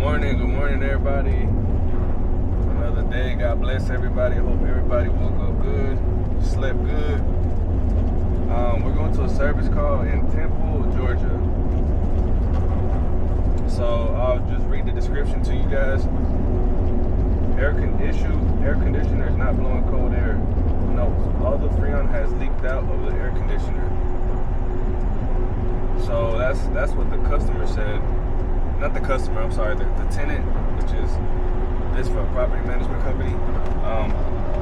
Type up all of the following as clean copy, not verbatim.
Good morning, everybody. Another day. God bless everybody. I hope everybody woke up good, slept good. We're going to a service call in Temple, Georgia. So I'll just read the description to you guys. Air conditioner is not blowing cold air. No, all the freon has leaked out of the air conditioner. So that's what the customer said. Not the customer, I'm sorry, the tenant, which is this for a property management company.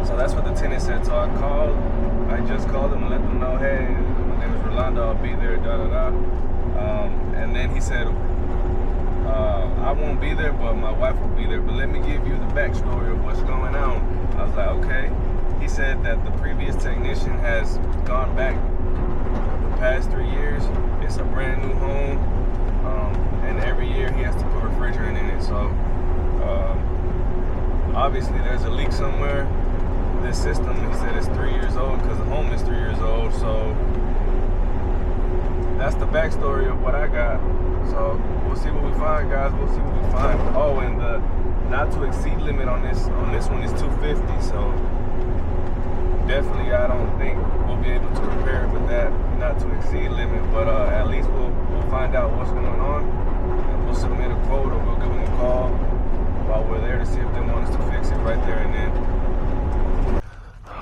So that's what the tenant said. So I just called them and let them know, hey, my name is Rolando, I'll be there, and then he said, I won't be there, but my wife will be there. But let me give you the backstory of what's going on. I was like, okay. He said that the previous technician has gone back the past 3 years. It's a brand new home. And every year he has to put refrigerant in it. So obviously there's a leak somewhere. This system, he said, is 3 years old because the home is 3 years old. So that's the backstory of what I got. So we'll see what we find, guys. We'll see what we find. Oh, and the not to exceed limit on this one is 250. So definitely, I don't think we'll be able to repair it with that not to exceed limit. But at least we'll find out what's going on. And we'll submit a quote, or we'll give them a call while we're there to see if they want us to fix it right there and then.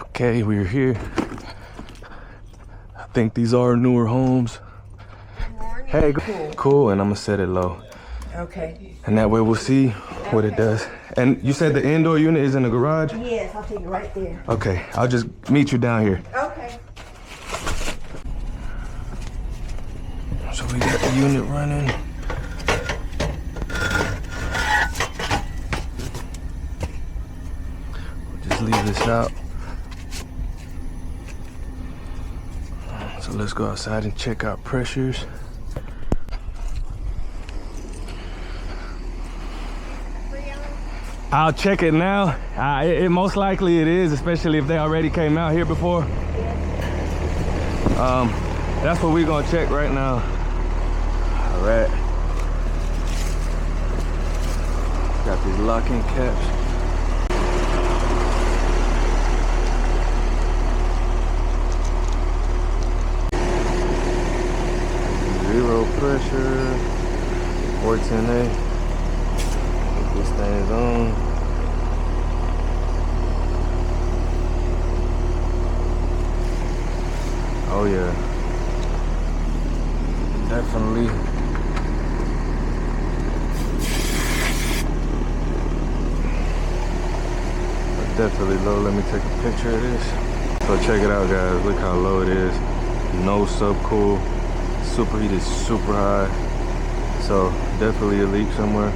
Okay, we're here. I think these are newer homes. Hey, cool, and I'm gonna set it low. Okay. And that way we'll see what it does. And you said the indoor unit is in the garage? Yes, I'll take it right there. Okay, I'll just meet you down here. Okay. So we got the unit running. We'll just leave this out. So let's go outside and check our pressures. I'll check it now. It most likely it is, especially if they already came out here before. That's what we're gonna check right now. All right. Got these locking caps. Zero pressure, 410A. This thing is on. Oh yeah, definitely. Definitely low. Let me take a picture of this. So check it out, guys. Look how low it is. No subcool. Superheat is super high. So definitely a leak somewhere.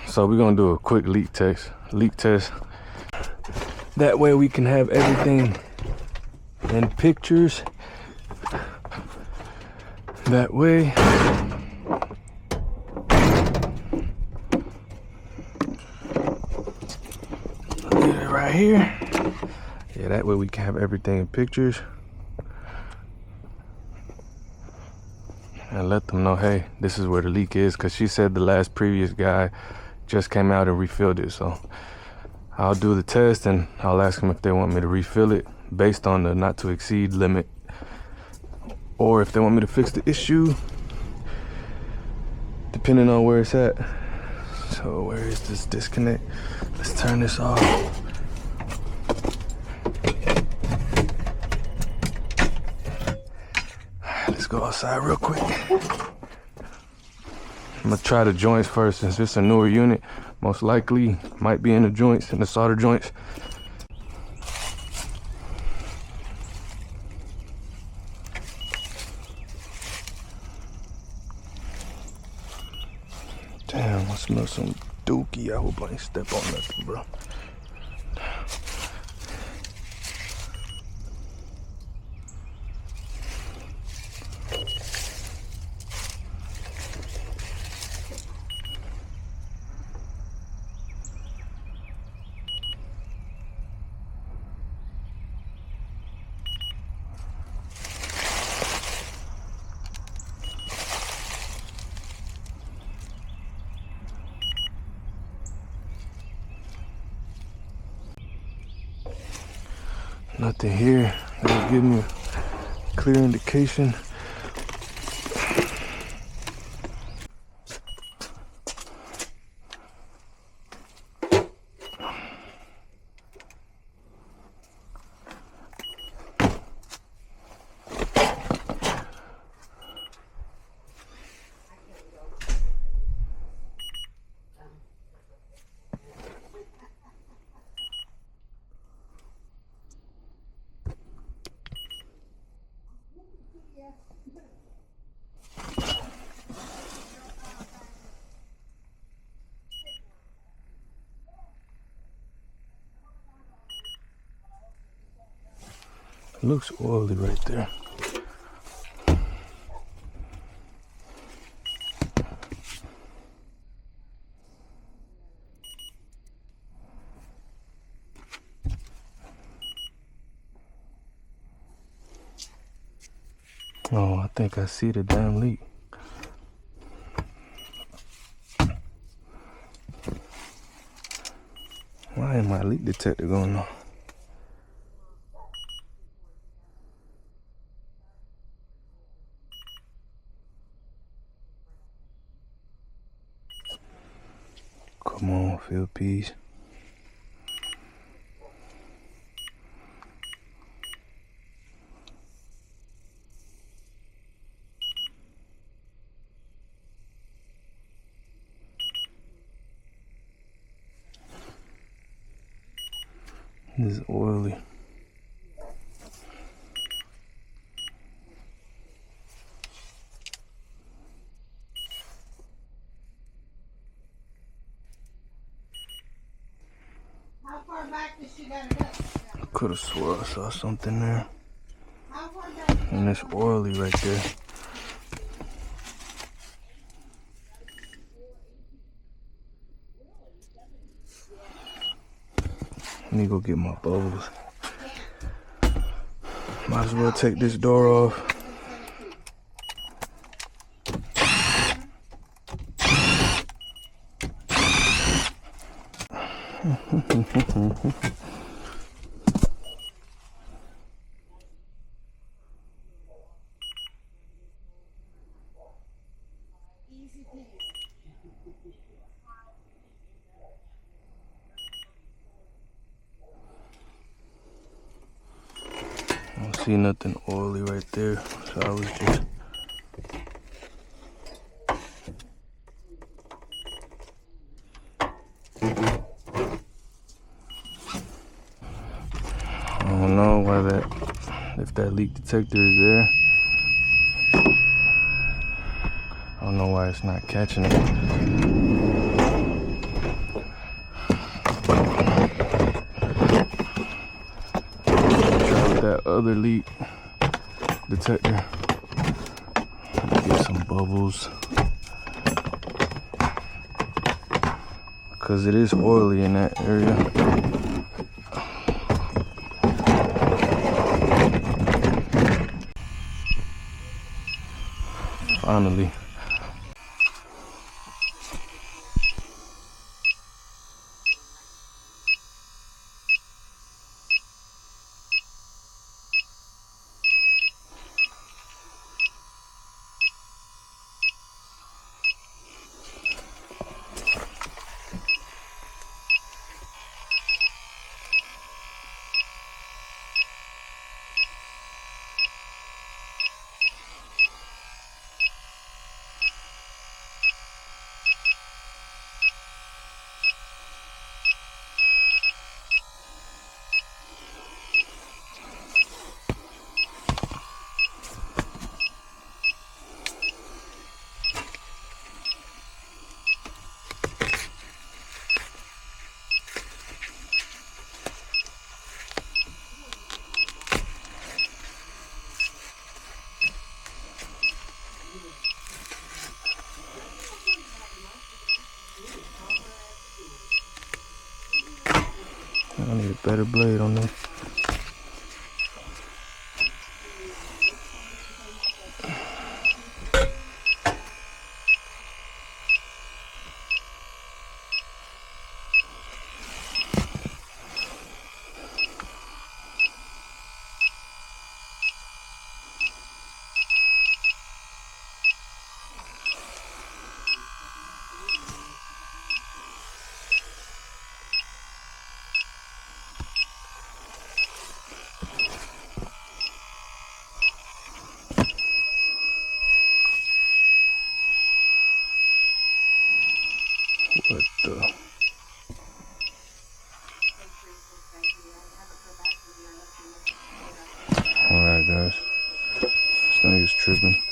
So we're gonna do a quick leak test. That way we can have everything in pictures. That way. Get it right here. Yeah, that way we can have everything in pictures. And let them know, hey, this is where the leak is, because she said the previous guy just came out and refilled it. So I'll do the test and I'll ask them if they want me to refill it based on the not to exceed limit, or if they want me to fix the issue, depending on where it's at. So where is this disconnect? Let's turn this off. Let's go outside real quick. I'm gonna try the joints first, since it's a newer unit. Most likely might be in the joints, in the solder joints. Damn, I smell some dookie. I hope I ain't step on nothing, bro. Nothing here. That'll give me a clear indication. It looks oily right there. Oh, I think I see the damn leak. Why ain't my leak detector going on? Come on, Phil Peas. This is oily. How far back does she gotta go? I could have swore I saw something there. How far back? And it's oily right there. Let me go get my bubbles. Might as well take this door off. I don't see nothing oily right there, so I was just I don't know why if that leak detector is there. I don't know why it's not catching it. Try with that other leak detector. Get some bubbles. Because it is oily in that area. Finally. I need a better blade on this. What the? Alright guys, this thing is tripping.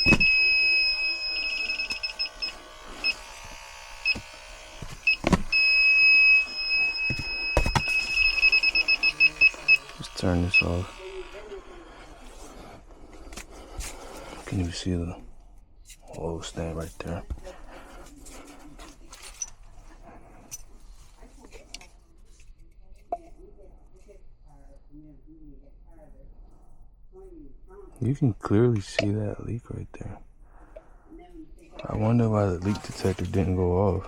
Let's turn this off. Can you see the hose thing right there? You can clearly see that leak right there. I wonder why the leak detector didn't go off.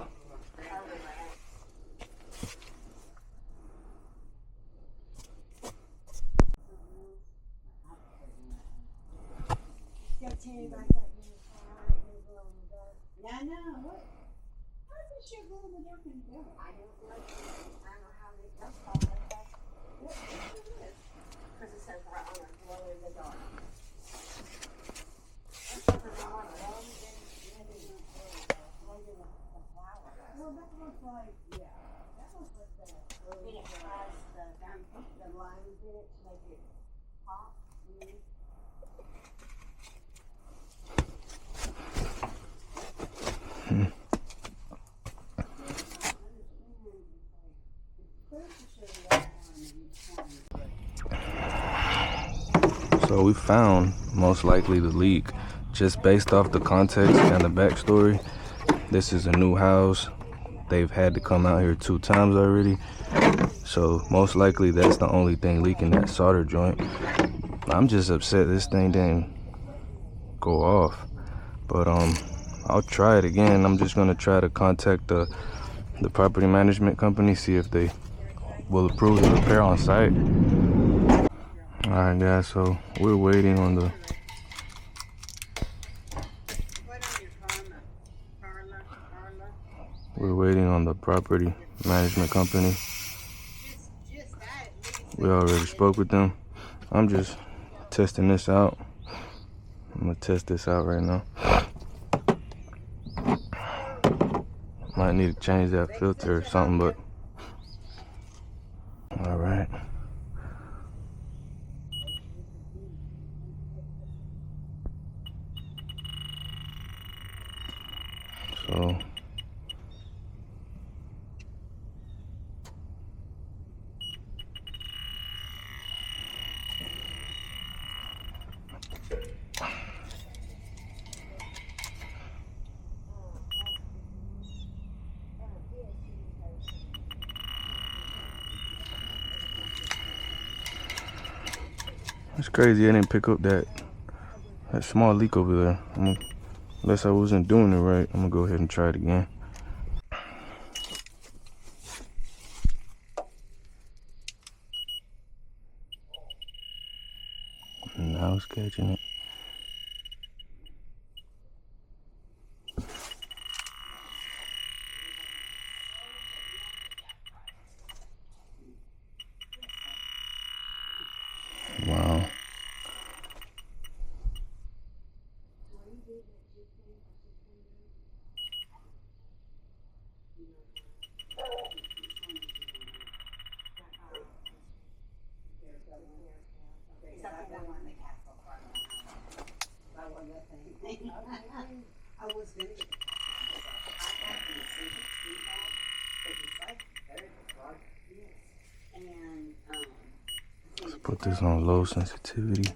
So we found most likely the leak just based off the context and the backstory. This is a new house. They've had to come out here 2 times already. So most likely that's the only thing leaking, that solder joint. I'm just upset this thing didn't go off. But I'll try it again. I'm just gonna try to contact the property management company, see if they will approve the repair on site. Alright guys, so we're waiting on the property management company. We already spoke with them. I'm just testing this out. I'm gonna test this out right now. Might need to change that filter or something, but alright. So it's crazy I didn't pick up that small leak over there. Unless I wasn't doing it right, I'm gonna go ahead and try it again. Now it's catching it. Wow. Let's put this on low sensitivity.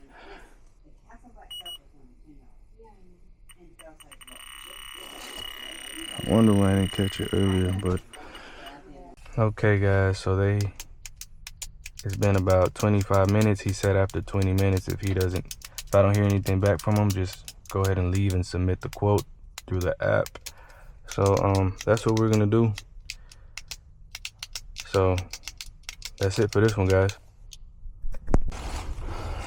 I wonder why I didn't catch it earlier, but okay guys, so it's been about 25 minutes. He said after 20 minutes, if I don't hear anything back from him, just go ahead and leave and submit the quote through the app. So that's what we're gonna do. So that's it for this one, guys.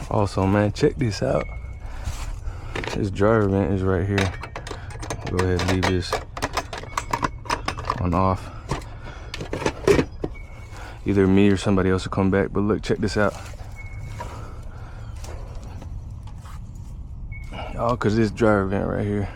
Also, man, check this out. This dryer vent is right here. Go ahead and leave this on off. Either me or somebody else will come back, but look, check this out. Oh, cause this dryer vent right here.